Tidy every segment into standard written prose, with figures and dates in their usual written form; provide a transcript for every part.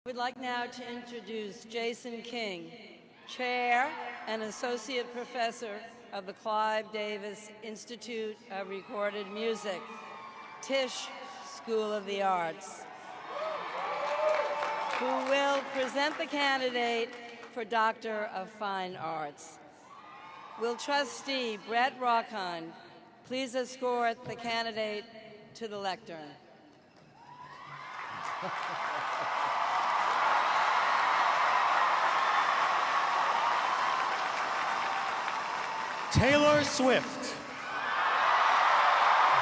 I would like now to introduce Jason King, Chair and Associate Professor of the Clive Davis Institute of Recorded Music, Tisch School of the Arts, who will present the candidate for Doctor of Fine Arts. Will Trustee Brett Rockheim please escort the candidate to the lectern? Taylor Swift,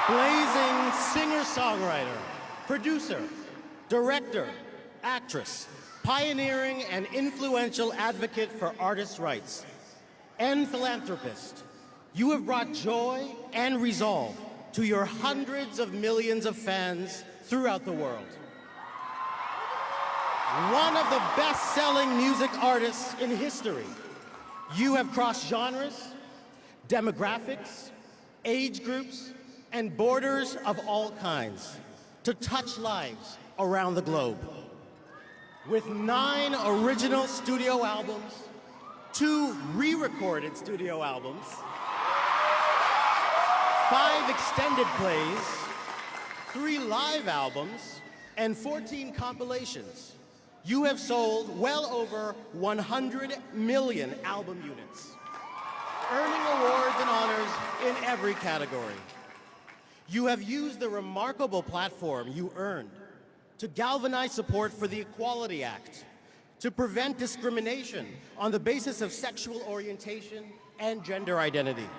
blazing singer-songwriter, producer, director, actress, pioneering and influential advocate for artists' rights, and philanthropist, you have brought joy and resolve to your hundreds of millions of fans throughout the world. One of the best-selling music artists in history, you have crossed genres, demographics, age groups, and borders of all kinds to touch lives around the globe. With 9 original studio albums, 2 re-recorded studio albums, 5 extended plays, 3 live albums, and 14 compilations, you have sold well over 100 million album units, earning awards and honors in every category. You have used the remarkable platform you earned to galvanize support for the Equality Act, to prevent discrimination on the basis of sexual orientation and gender identity.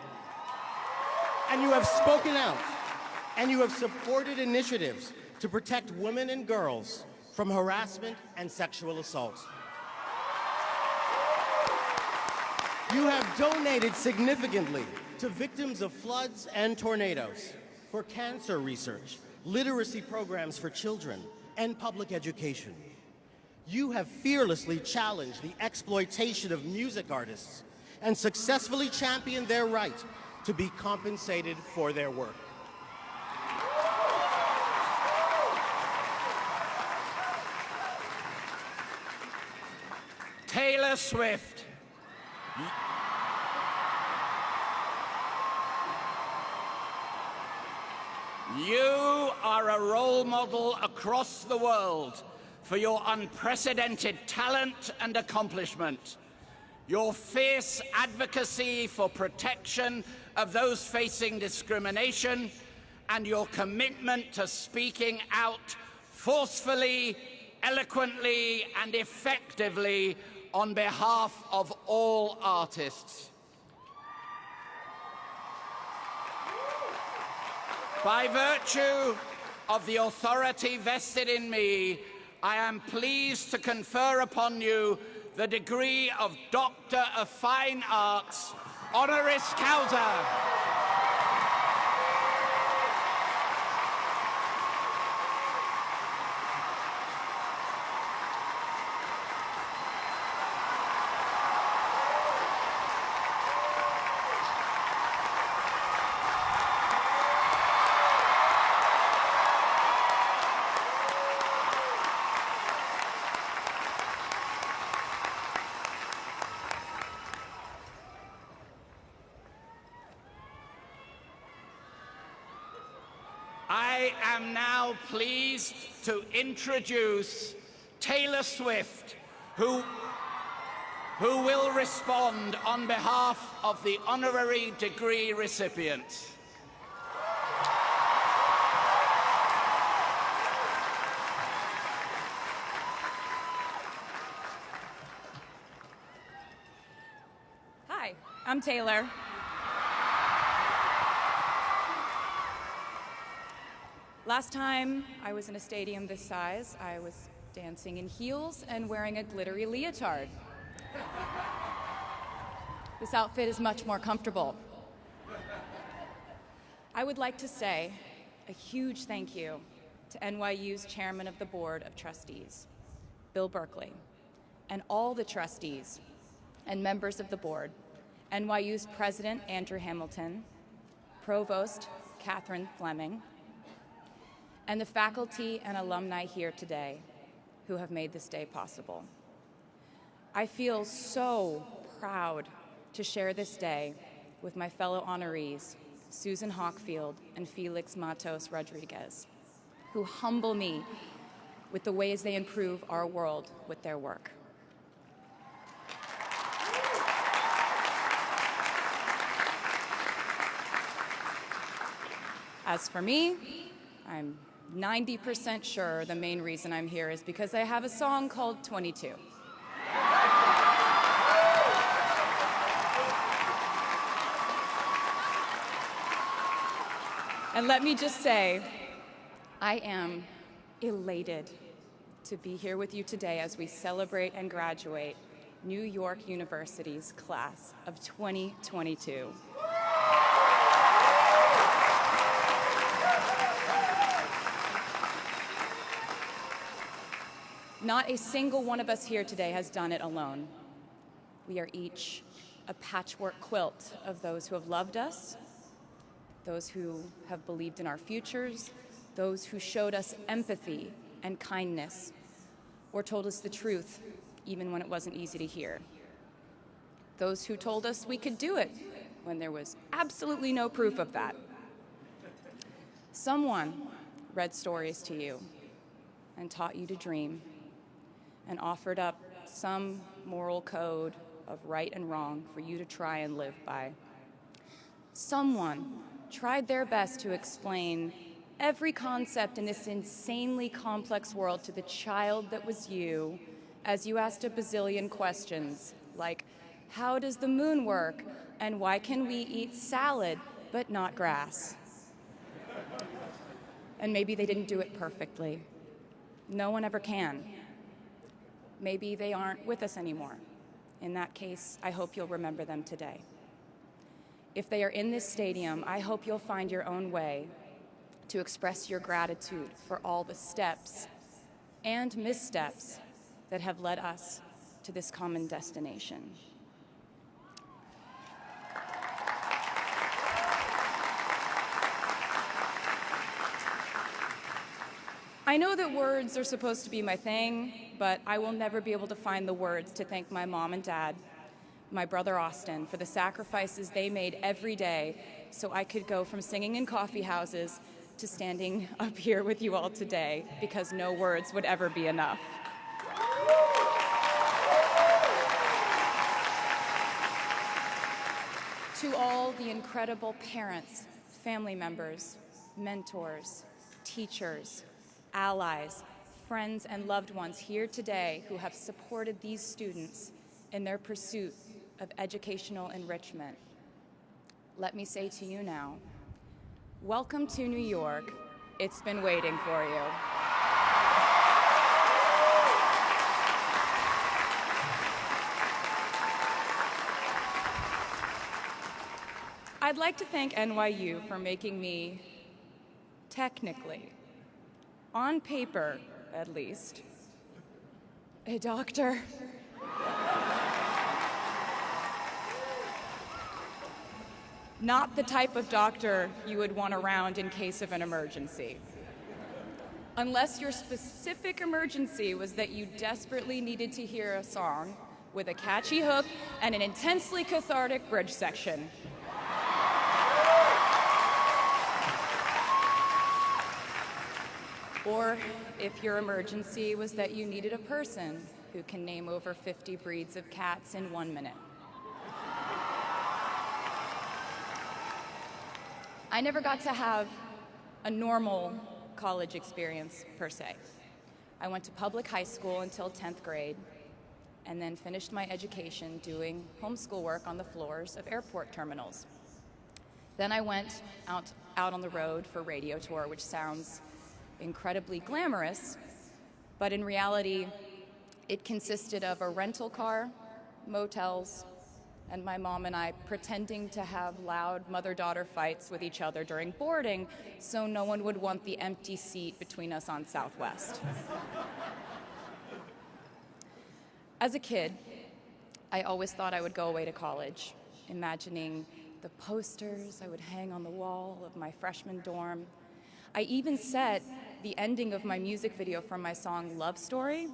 And you have spoken out, and you have supported initiatives to protect women and girls from harassment and sexual assault. You have donated significantly to victims of floods and tornadoes, for cancer research, literacy programs for children, and public education. You have fearlessly challenged the exploitation of music artists and successfully championed their right to be compensated for their work. Taylor Swift. You are a role model across the world for your unprecedented talent and accomplishment, your fierce advocacy for protection of those facing discrimination, and your commitment to speaking out forcefully, eloquently, and effectively on behalf of all artists. By virtue of the authority vested in me, I am pleased to confer upon you the degree of Doctor of Fine Arts, honoris causa. I am now pleased to introduce Taylor Swift, who will respond on behalf of the honorary degree recipients. Hi, I'm Taylor. Last time I was in a stadium this size, I was dancing in heels and wearing a glittery leotard. This outfit is much more comfortable. I would like to say a huge thank you to NYU's Chairman of the Board of Trustees, Bill Berkeley, and all the trustees and members of the board, NYU's President Andrew Hamilton, Provost Catherine Fleming, and the faculty and alumni here today, who have made this day possible. I feel so proud to share this day with my fellow honorees, Susan Hockfield and Felix Matos Rodriguez, who humble me with the ways they improve our world with their work. As for me, I'm 90% sure the main reason I'm here is because I have a song called 22. And let me just say, I am elated to be here with you today as we celebrate and graduate New York University's class of 2022. Not a single one of us here today has done it alone. We are each a patchwork quilt of those who have loved us, those who have believed in our futures, those who showed us empathy and kindness, or told us the truth even when it wasn't easy to hear. Those who told us we could do it when there was absolutely no proof of that. Someone read stories to you and taught you to dream and offered up some moral code of right and wrong for you to try and live by. Someone tried their best to explain every concept in this insanely complex world to the child that was you as you asked a bazillion questions, like, how does the moon work? And why can we eat salad but not grass? And maybe they didn't do it perfectly. No one ever can. Maybe they aren't with us anymore. In that case, I hope you'll remember them today. If they are in this stadium, I hope you'll find your own way to express your gratitude for all the steps and missteps that have led us to this common destination. I know that words are supposed to be my thing, but I will never be able to find the words to thank my mom and dad, my brother Austin, for the sacrifices they made every day so I could go from singing in coffee houses to standing up here with you all today, because no words would ever be enough. To all the incredible parents, family members, mentors, teachers, allies, friends, and loved ones here today who have supported these students in their pursuit of educational enrichment, let me say to you now, welcome to New York. It's been waiting for you. I'd like to thank NYU for making me, technically, on paper at least, a doctor. Not the type of doctor you would want around in case of an emergency. Unless your specific emergency was that you desperately needed to hear a song with a catchy hook and an intensely cathartic bridge section. Or if your emergency was that you needed a person who can name over 50 breeds of cats in 1 minute. I never got to have a normal college experience, per se. I went to public high school until 10th grade, and then finished my education doing homeschool work on the floors of airport terminals. Then I went out on the road for radio tour, which sounds incredibly glamorous, but in reality, it consisted of a rental car, motels, and my mom and I pretending to have loud mother-daughter fights with each other during boarding so no one would want the empty seat between us on Southwest. As a kid, I always thought I would go away to college, imagining the posters I would hang on the wall of my freshman dorm. I even set the ending of my music video from my song Love Story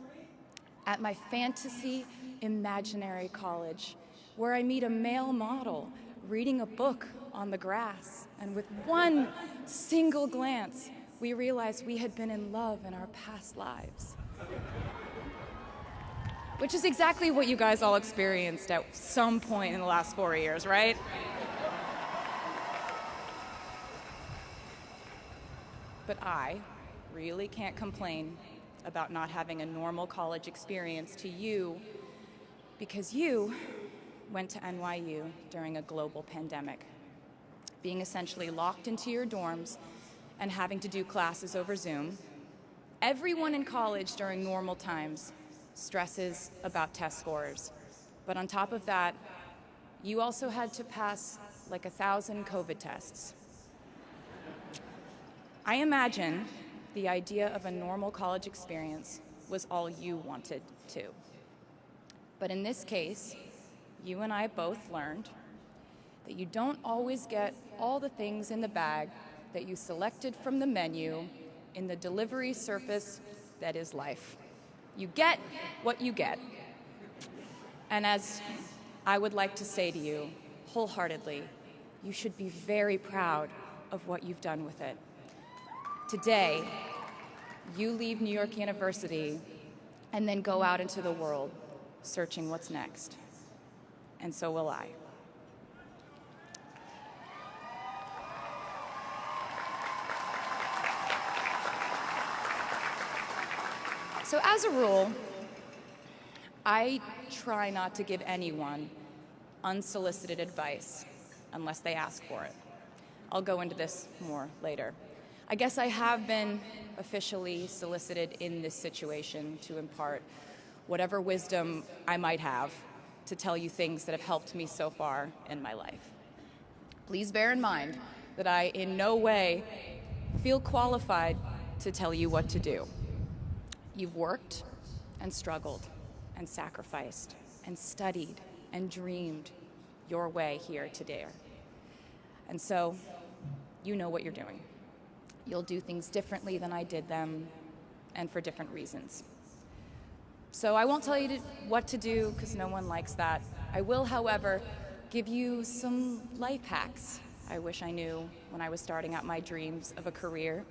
at my fantasy imaginary college, where I meet a male model reading a book on the grass, and with one single glance, we realized we had been in love in our past lives. Which is exactly what you guys all experienced at some point in the last 4 years, right? But I really can't complain about not having a normal college experience to you, because you went to NYU during a global pandemic, being essentially locked into your dorms and having to do classes over Zoom. Everyone in college during normal times stresses about test scores. But on top of that, you also had to pass like 1,000 COVID tests. I imagine the idea of a normal college experience was all you wanted too. But in this case, you and I both learned that you don't always get all the things in the bag that you selected from the menu in the delivery service that is life. You get what you get. And as I would like to say to you wholeheartedly, you should be very proud of what you've done with it. Today, you leave New York University and then go out into the world searching what's next. And so will I. So as a rule, I try not to give anyone unsolicited advice unless they ask for it. I'll go into this more later. I guess I have been officially solicited in this situation to impart whatever wisdom I might have to tell you things that have helped me so far in my life. Please bear in mind that I in no way feel qualified to tell you what to do. You've worked and struggled and sacrificed and studied and dreamed your way here today. And so you know what you're doing. You'll do things differently than I did them, and for different reasons. So I won't tell you what to do, because no one likes that. I will, however, give you some life hacks I wish I knew when I was starting out my dreams of a career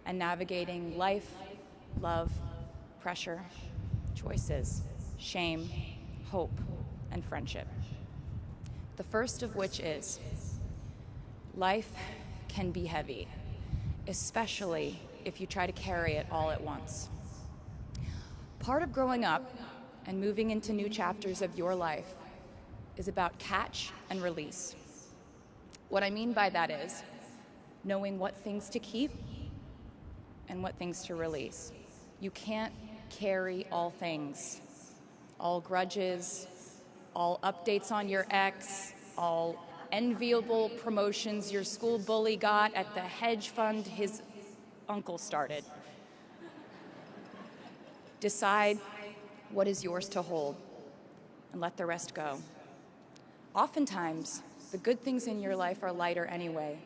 and navigating life, love, pressure, choices, shame, hope, and friendship. The first of which is, life can be heavy, especially if you try to carry it all at once. Part of growing up and moving into new chapters of your life is about catch and release. What I mean by that is knowing what things to keep and what things to release. You can't carry all things, all grudges, all updates on your ex, all enviable promotions your school bully got at the hedge fund his uncle started. Decide what is yours to hold and let the rest go. Oftentimes, the good things in your life are lighter anyway,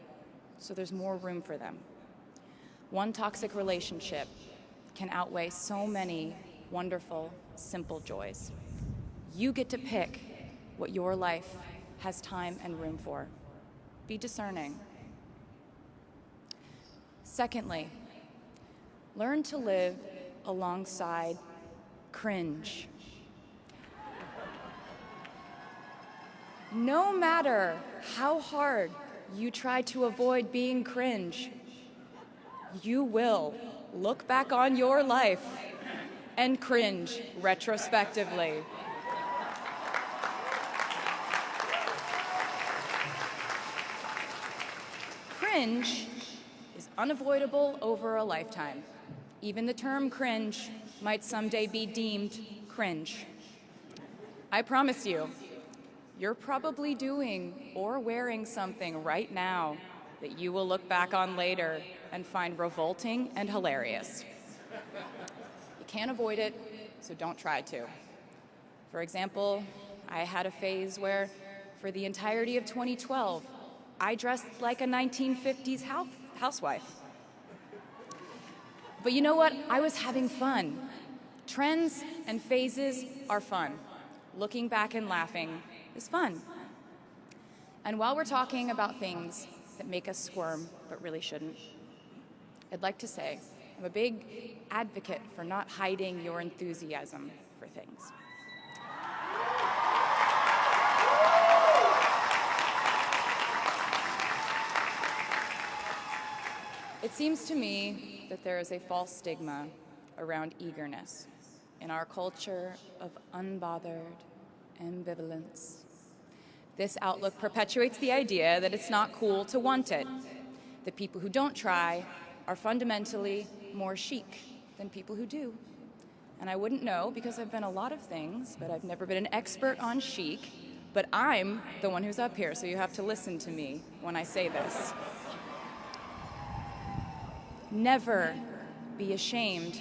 so there's more room for them. One toxic relationship can outweigh so many wonderful, simple joys. You get to pick what your life has time and room for. Be discerning. Secondly, learn to live alongside cringe. No matter how hard you try to avoid being cringe, you will look back on your life and cringe retrospectively. Cringe is unavoidable over a lifetime. Even the term cringe might someday be deemed cringe. I promise you, you're probably doing or wearing something right now that you will look back on later and find revolting and hilarious. You can't avoid it, so don't try to. For example, I had a phase where, for the entirety of 2012, I dressed like a 1950s housewife. But you know what? I was having fun. Trends and phases are fun. Looking back and laughing is fun. And while we're talking about things that make us squirm but really shouldn't, I'd like to say I'm a big advocate for not hiding your enthusiasm for things. It seems to me that there is a false stigma around eagerness in our culture of unbothered ambivalence. This outlook perpetuates the idea that it's not cool to want it, that people who don't try are fundamentally more chic than people who do. And I wouldn't know because I've been a lot of things, but I've never been an expert on chic, but I'm the one who's up here, so you have to listen to me when I say this. Never be ashamed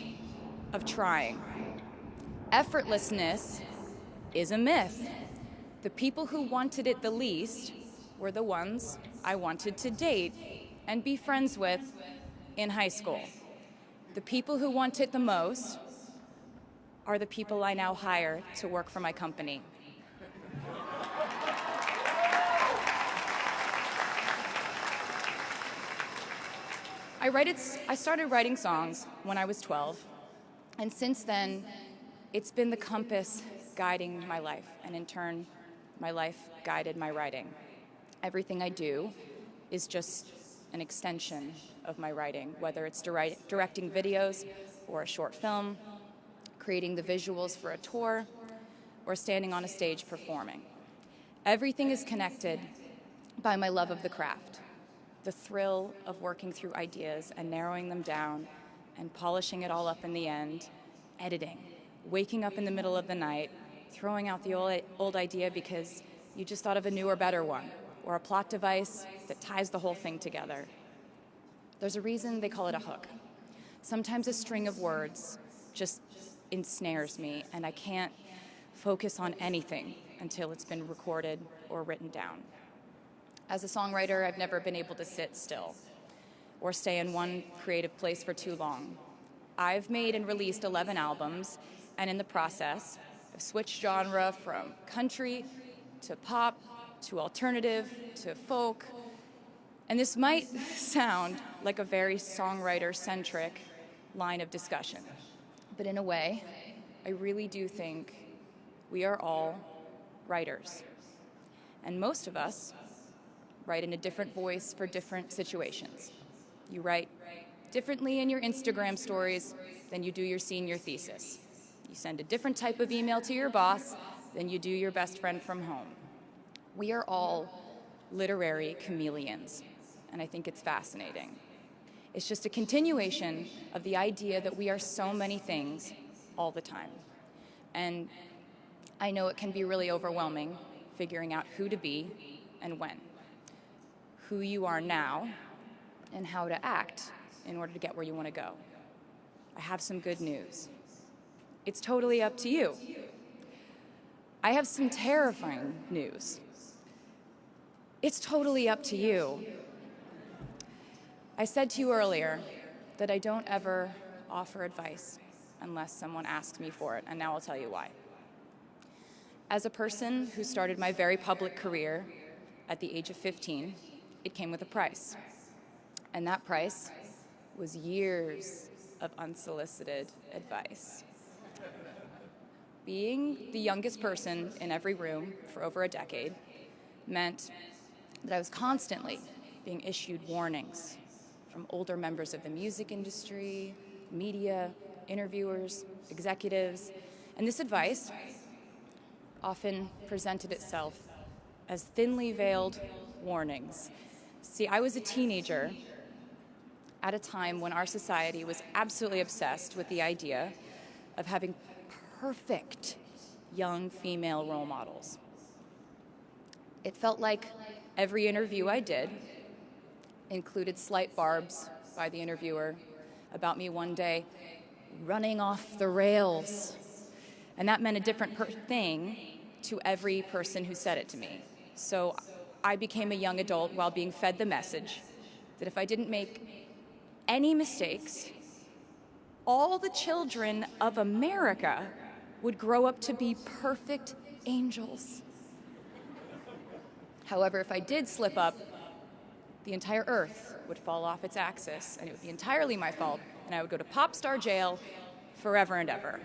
of trying. Effortlessness is a myth. The people who wanted it the least were the ones I wanted to date and be friends with in high school. The people who want it the most are the people I now hire to work for my company. I started writing songs when I was 12, and since then, it's been the compass guiding my life, and in turn, my life guided my writing. Everything I do is just an extension of my writing, whether it's directing videos or a short film, creating the visuals for a tour, or standing on a stage performing. Everything is connected by my love of the craft, the thrill of working through ideas and narrowing them down and polishing it all up in the end, editing, waking up in the middle of the night, throwing out the old idea because you just thought of a newer, better one, or a plot device that ties the whole thing together. There's a reason they call it a hook. Sometimes a string of words just ensnares me, and I can't focus on anything until it's been recorded or written down. As a songwriter, I've never been able to sit still or stay in one creative place for too long. I've made and released 11 albums, and in the process, I've switched genre from country to pop to alternative to folk. And this might sound like a very songwriter-centric line of discussion, but in a way, I really do think we are all writers. And most of us write in a different voice for different situations. You write differently in your Instagram stories than you do your senior thesis. You send a different type of email to your boss than you do your best friend from home. We are all literary chameleons, and I think it's fascinating. It's just a continuation of the idea that we are so many things all the time. And I know it can be really overwhelming figuring out who to be and when, who you are now, and how to act in order to get where you want to go. I have some good news. It's totally up to you. I have some terrifying news. It's totally up to you. I said to you earlier that I don't ever offer advice unless someone asks me for it, and now I'll tell you why. As a person who started my very public career at the age of 15, it came with a price. And that price was years of unsolicited advice. Being the youngest person in every room for over a decade meant that I was constantly being issued warnings from older members of the music industry, media, interviewers, executives, and this advice often presented itself as thinly veiled warnings. See, I was a teenager at a time when our society was absolutely obsessed with the idea of having perfect young female role models. It felt like every interview I did included slight barbs by the interviewer about me one day running off the rails. And that meant a different thing to every person who said it to me. So I became a young adult while being fed the message that if I didn't make any mistakes, all the children of America would grow up to be perfect angels. However, if I did slip up, the entire earth would fall off its axis, and it would be entirely my fault, and I would go to pop star jail forever and ever.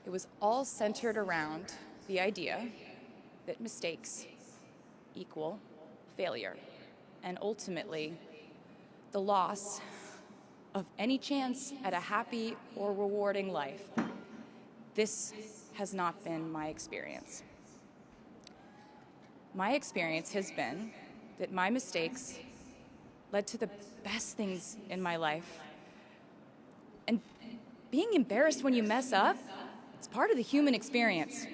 It was all centered around the idea that mistakes equal failure, and ultimately the loss of any chance at a happy or rewarding life. This has not been my experience. My experience has been that my mistakes led to the best things in my life. And being embarrassed when you mess up, it's part of the human experience.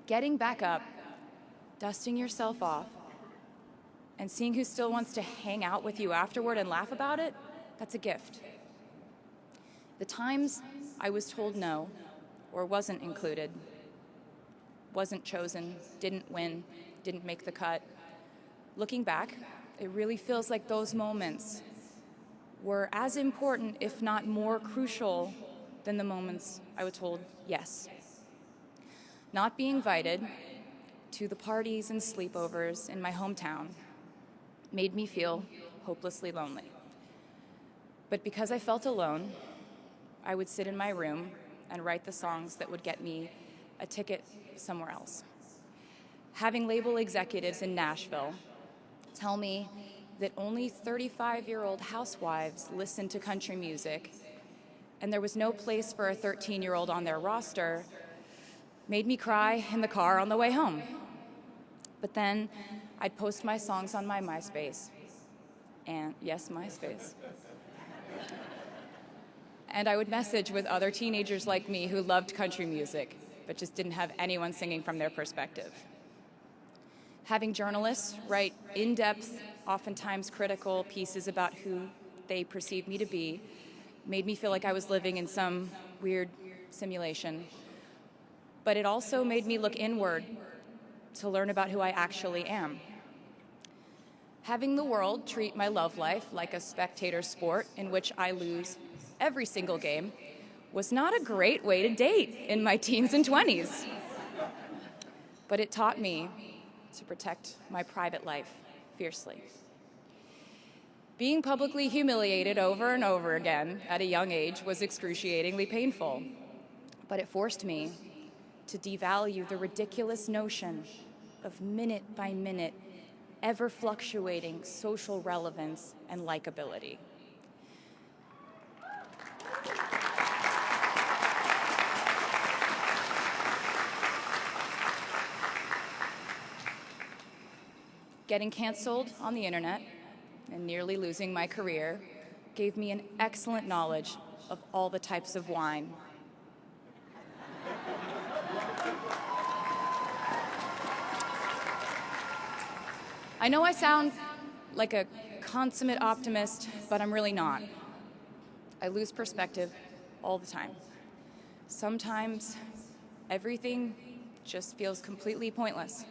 Getting back up, dusting yourself off, and seeing who still wants to hang out with you afterward and laugh about it, that's a gift. The times I was told no, or wasn't included, wasn't chosen, didn't win, didn't make the cut, looking back, it really feels like those moments were as important, if not more crucial, than the moments I was told yes. Not being invited to the parties and sleepovers in my hometown made me feel hopelessly lonely. But because I felt alone, I would sit in my room and write the songs that would get me a ticket somewhere else. Having label executives in Nashville tell me that only 35-year-old housewives listen to country music, and there was no place for a 13-year-old on their roster, made me cry in the car on the way home. But then I'd post my songs on my MySpace, and yes, MySpace. And I would message with other teenagers like me who loved country music, but just didn't have anyone singing from their perspective. Having journalists write in-depth, oftentimes critical pieces about who they perceived me to be made me feel like I was living in some weird simulation. But it also made me look inward to learn about who I actually am. Having the world treat my love life like a spectator sport in which I lose every single game was not a great way to date in my teens and 20s. But it taught me to protect my private life fiercely. Being publicly humiliated over and over again at a young age was excruciatingly painful, but it forced me to devalue the ridiculous notion of minute-by-minute, ever-fluctuating social relevance and likability. Getting canceled on the internet and nearly losing my career gave me an excellent knowledge of all the types of wine. I know I sound like a consummate optimist, but I'm really not. I lose perspective all the time. Sometimes everything just feels completely pointless.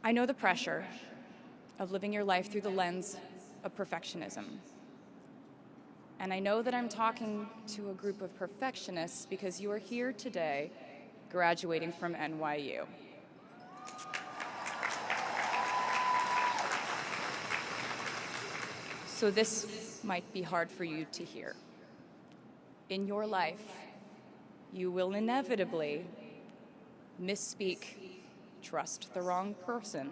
I know the pressure of living your life through the lens of perfectionism. And I know that I'm talking to a group of perfectionists because you are here today graduating from NYU. So this might be hard for you to hear. In your life, you will inevitably misspeak, trust the wrong person,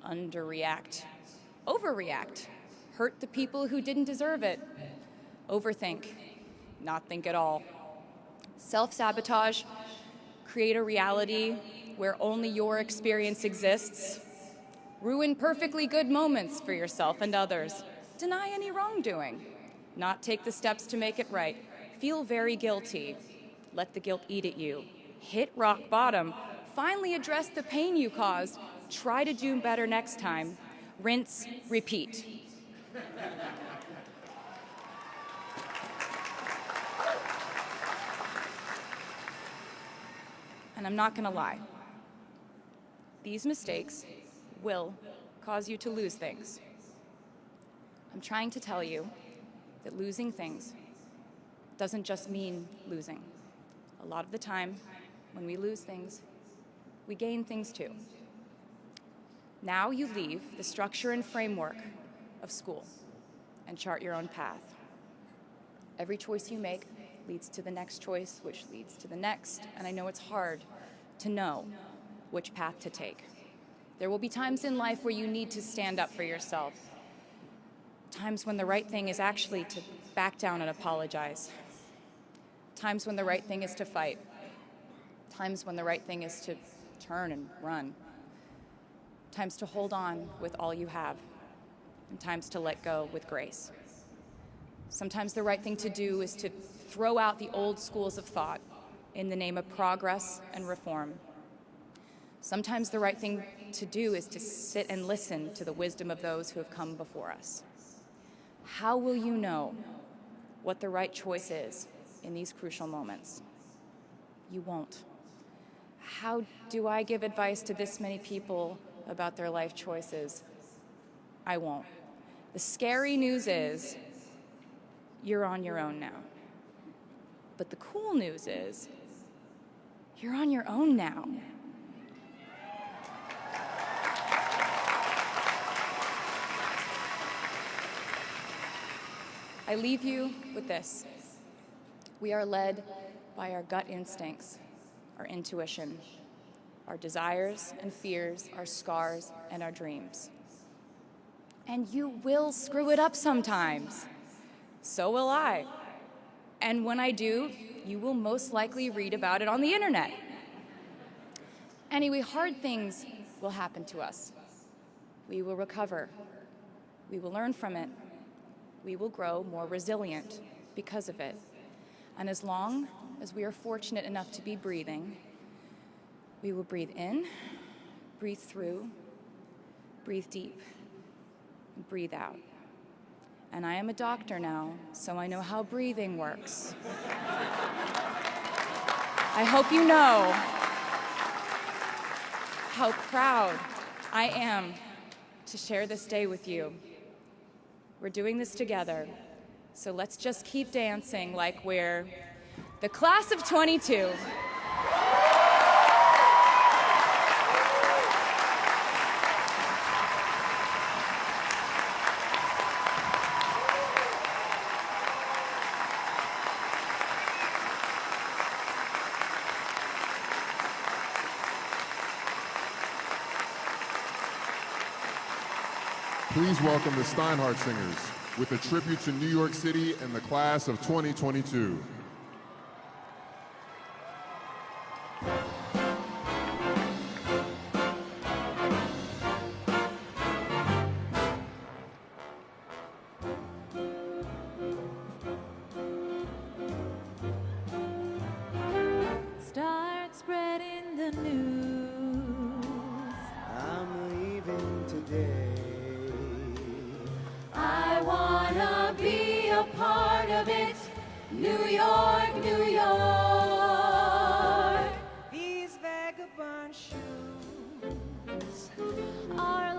underreact, overreact, hurt the people who didn't deserve it, overthink, not think at all, self-sabotage, create a reality where only your experience exists, ruin perfectly good moments for yourself and others, deny any wrongdoing, not take the steps to make it right, feel very guilty, let the guilt eat at you, hit rock bottom, finally address the pain you caused, try to do better next time, rinse, repeat. And I'm not gonna lie, these mistakes will cause you to lose things. I'm trying to tell you that losing things doesn't just mean losing. A lot of the time, when we lose things, we gain things too. Now you leave the structure and framework of school and chart your own path. Every choice you make leads to the next choice, which leads to the next, and I know it's hard to know which path to take. There will be times in life where you need to stand up for yourself, times when the right thing is actually to back down and apologize, times when the right thing is to fight, times when the right thing is to turn and run, times to hold on with all you have, and times to let go with grace. Sometimes the right thing to do is to throw out the old schools of thought in the name of progress and reform. Sometimes the right thing to do is to sit and listen to the wisdom of those who have come before us. How will you know what the right choice is in these crucial moments? You won't. How do I give advice to this many people about their life choices? I won't. The scary news is you're on your own now. But the cool news is you're on your own now. I leave you with this. We are led by our gut instincts, our intuition, our desires and fears, our scars and our dreams. And you will screw it up sometimes. So will I. And when I do, you will most likely read about it on the internet. Anyway, hard things will happen to us. We will recover. We will learn from it. We will grow more resilient because of it. And as long as we are fortunate enough to be breathing, we will breathe in, breathe through, breathe deep, and breathe out. And I am a doctor now, so I know how breathing works. I hope you know how proud I am to share this day with you. We're doing this together, so let's just keep dancing like we're the class of 22. Please welcome the Steinhardt Singers with a tribute to New York City and the class of 2022. Start spreading the news. I'm leaving today. I wanna be a part of it. New York, New York. These vagabond shoes Our